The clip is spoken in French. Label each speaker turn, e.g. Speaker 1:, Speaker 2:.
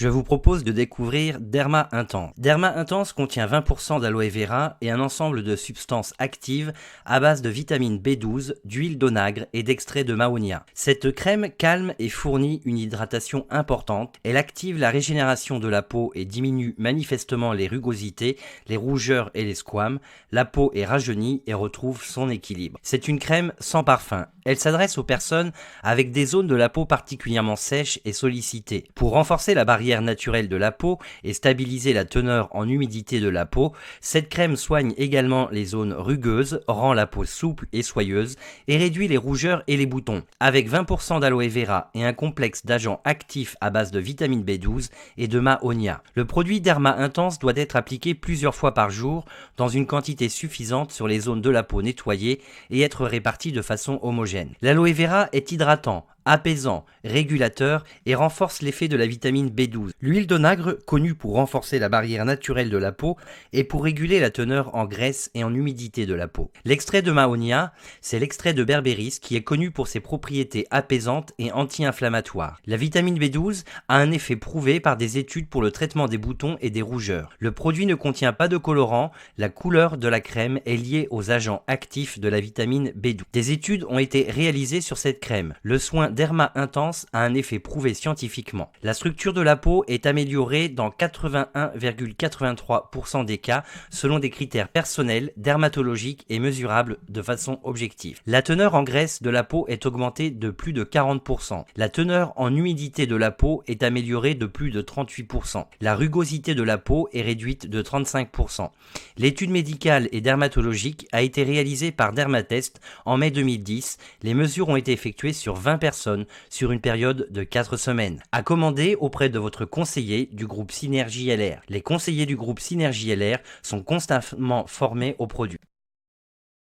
Speaker 1: Je vous propose de découvrir Derma Intense. Derma Intense contient 20% d'aloe vera et un ensemble de substances actives à base de vitamine B12, d'huile d'onagre et d'extrait de mahonia. Cette crème calme et fournit une hydratation importante. Elle active la régénération de la peau et diminue manifestement les rugosités, les rougeurs et les squames. La peau est rajeunie et retrouve son équilibre. C'est une crème sans parfum. Elle s'adresse aux personnes avec des zones de la peau particulièrement sèches et sollicitées. Pour renforcer la barrière naturelle de la peau et stabiliser la teneur en humidité de la peau, cette crème soigne également les zones rugueuses, rend la peau souple et soyeuse et réduit les rougeurs et les boutons. Avec 20% d'aloe vera et un complexe d'agents actifs à base de vitamine B12 et de mahonia. Le produit Derma Intense doit être appliqué plusieurs fois par jour dans une quantité suffisante sur les zones de la peau nettoyées et être réparti de façon homogène. L'aloe vera est hydratant, apaisant, régulateur et renforce l'effet de la vitamine B12. L'huile d'onagre, connue pour renforcer la barrière naturelle de la peau et pour réguler la teneur en graisse et en humidité de la peau. L'extrait de mahonia, c'est l'extrait de berbéris qui est connu pour ses propriétés apaisantes et anti-inflammatoires. La vitamine B12 a un effet prouvé par des études pour le traitement des boutons et des rougeurs. Le produit ne contient pas de colorant, la couleur de la crème est liée aux agents actifs de la vitamine B12. Des études ont été réalisées sur cette crème. Le soin Derma Intense a un effet prouvé scientifiquement. La structure de la peau est améliorée dans 81,83% des cas selon des critères personnels, dermatologiques et mesurables de façon objective. La teneur en graisse de la peau est augmentée de plus de 40%. La teneur en humidité de la peau est améliorée de plus de 38%. La rugosité de la peau est réduite de 35%. L'étude médicale et dermatologique a été réalisée par Dermatest en mai 2010. Les mesures ont été effectuées sur 20 personnes sur une période de 4 semaines. À commander auprès de votre conseiller du groupe Synergie LR. Les conseillers du groupe Synergie LR sont constamment formés au produit.